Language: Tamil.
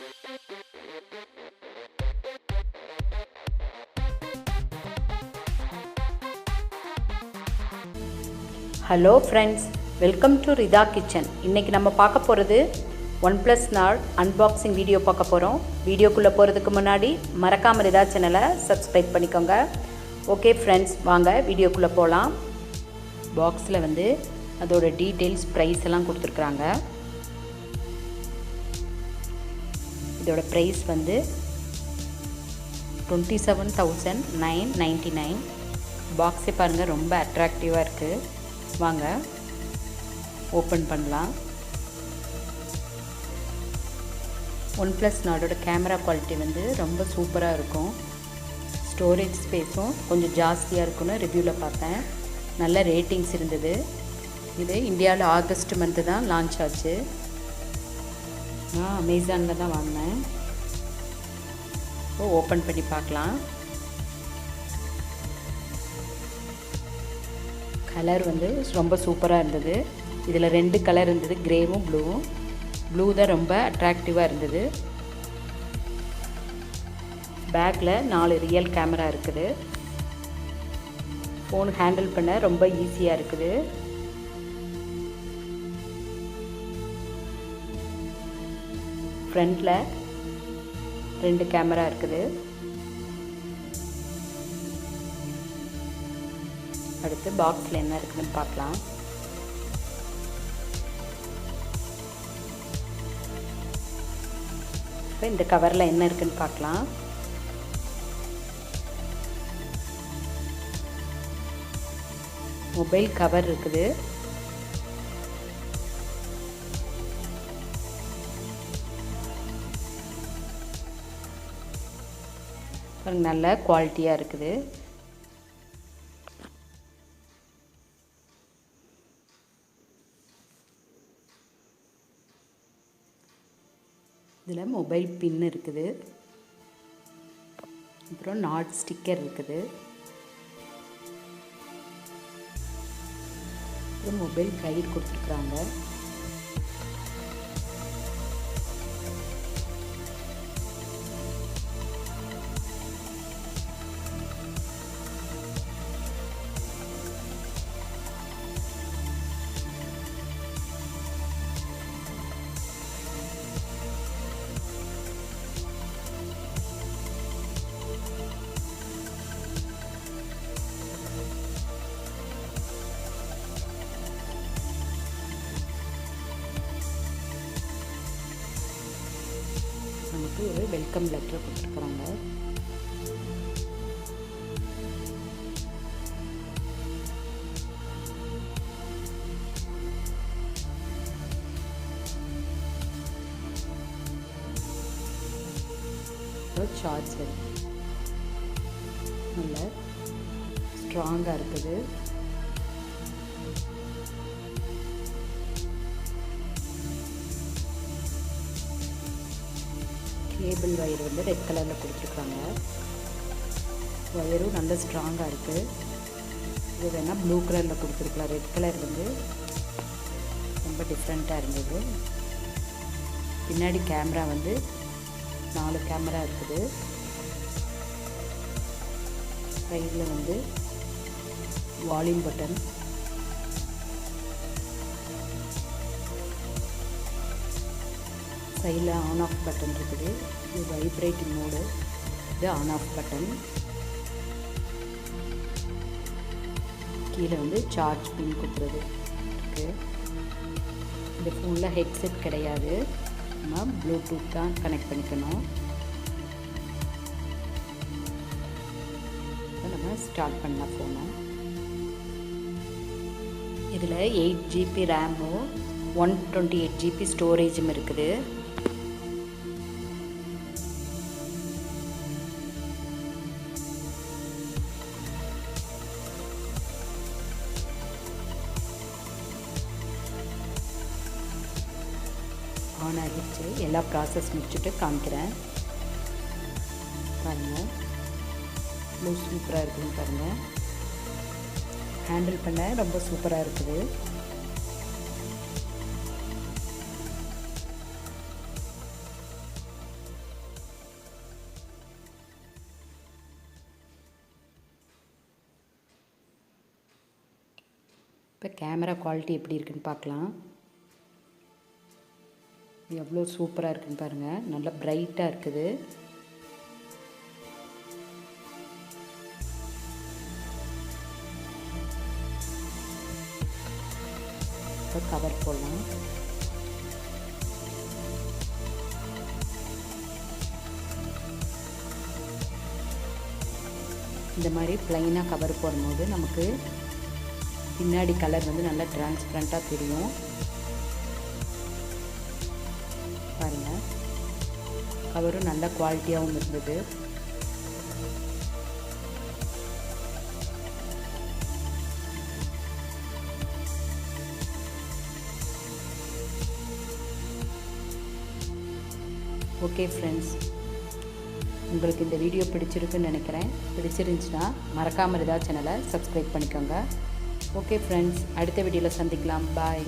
Hello friends, welcome to Rida kitchen. இன்றைக்கி நம்ம பார்க்க போகிறது OnePlus நாட் அன்பாக்சிங் வீடியோ பார்க்க போகிறோம். வீடியோக்குள்ளே போகிறதுக்கு முன்னாடி மறக்காமல் ரிதா சேனலை சப்ஸ்கிரைப் பண்ணிக்கோங்க. ஓகே ஃப்ரெண்ட்ஸ், வாங்க வீடியோக்குள்ளே போகலாம். பாக்ஸில் வந்து அதோட டீட்டெயில்ஸ், ப்ரைஸ் எல்லாம் கொடுத்துருக்குறாங்க. இதோட ப்ரைஸ் வந்து 27,999. பாக்ஸே பாருங்கள், ரொம்ப அட்ராக்டிவாக இருக்குது. வாங்க ஓப்பன் பண்ணலாம். OnePlus நாடோட கேமரா குவாலிட்டி வந்து ரொம்ப சூப்பராக இருக்கும். ஸ்டோரேஜ் ஸ்பேஸும் கொஞ்சம் ஜாஸ்தியாக இருக்குன்னு ரிவ்யூவில் பார்த்தேன். நல்ல ரேட்டிங்ஸ் இருந்தது. இது இந்தியாவில் ஆகஸ்ட் மந்த்து தான் லான்ச் ஆச்சு. நான் அமேசானில் தான் வாங்கினேன். இப்போ ஓப்பன் பண்ணி பார்க்கலாம். கலர் வந்து ரொம்ப சூப்பராக இருந்தது. இதில் 2 கலர் இருந்தது, கிரேவும் ப்ளூவும். ப்ளூ தான் ரொம்ப அட்ராக்டிவாக இருந்தது. பேக்கில் 4 ரியல் கேமரா இருக்குது. ஃபோன் ஹேண்டில் பண்ண ரொம்ப ஈஸியாக இருக்குது. ஃப்ரண்டில் 2 கேமரா இருக்குது. அடுத்து பாக்ஸில் என்ன இருக்குதுன்னு பார்க்கலாம். இப்போ இந்த கவரில் என்ன இருக்குதுன்னு பார்க்கலாம். மொபைல் கவர் இருக்குது. நல்ல குவாலிட்டியாக இருக்குது. இதில் மொபைல் பின் இருக்குது. அப்புறம் நாட் ஸ்டிக்கர் இருக்குது. அப்புறம் மொபைல் கைடு கொடுத்துருக்குறாங்க. நமக்கு ஒரு வெல்கம் லெட்டர் கொடுத்துருக்குறாங்க. சார்ஜர் நல்ல ஸ்ட்ராங்காக இருக்குது. கேபிள் வயர் வந்து ரெட் கலரில் கொடுத்துருக்காங்க. வயரும் நல்ல ஸ்ட்ராங்காக இருக்குது. இது வேணால் ப்ளூ கலரில் கொடுத்துருக்கலாம். ரெட் கலர் வந்து ரொம்ப டிஃப்ரெண்ட்டாக இருந்தது. பின்னாடி கேமரா வந்து 4 கேமரா இருக்குது. சைடில் வந்து வால்யூம் பட்டன், சைடில் ஆன் ஆஃப் பட்டன் இருக்குது. இது வைப்ரேட்டிங் மோடு. இது ஆன் ஆஃப் பட்டன். கீழே வந்து சார்ஜ் பின் கொடுத்துறது இருக்குது. இந்த ஃபோனில் ஹெட்செட் கிடையாது. நம்ம ப்ளூடூத் தான் கனெக்ட் பண்ணிக்கணும். நம்ம ஸ்டார்ட் பண்ணலாம் ஃபோனை. இதில் 8 GB ரேமும் 128 GB ஸ்டோரேஜும் இருக்குது. ஆன் ஆகிடுச்சு. எல்லா ப்ராசஸ் முடிச்சுட்டு காமிக்கிறேன். பாருங்கள், இவ்வளோ சூப்பராக இருக்குதுன்னு பாருங்கள். ஹேண்டில் பண்ண ரொம்ப சூப்பராக இருக்குது. இப்போ கேமரா குவாலிட்டி எப்படி இருக்குன்னு பார்க்கலாம். எவ்வளோ சூப்பராக இருக்குன்னு பாருங்கள். நல்லா பிரைட்டாக இருக்குது. இப்போ கவர் போடலாம். இந்த மாதிரி ப்ளைனாக கவர் போடும்போது நமக்கு பின்னாடி கலர் வந்து நல்லா டிரான்ஸ்பரண்ட்டாக தெரியும். பாருங்கள், கவரும் நல்ல குவாலிட்டியாகவும் இருந்தது. ஓகே ஃப்ரெண்ட்ஸ், உங்களுக்கு இந்த வீடியோ பிடிச்சிருக்குன்னு நினைக்கிறேன். பிடிச்சிருந்துச்சுன்னா மறக்காமல் RIDHAA சேனலை சப்ஸ்கிரைப் பண்ணிக்கோங்க. ஓகே ஃப்ரெண்ட்ஸ், அடுத்த வீடியோவில் சந்திக்கலாம். பாய்.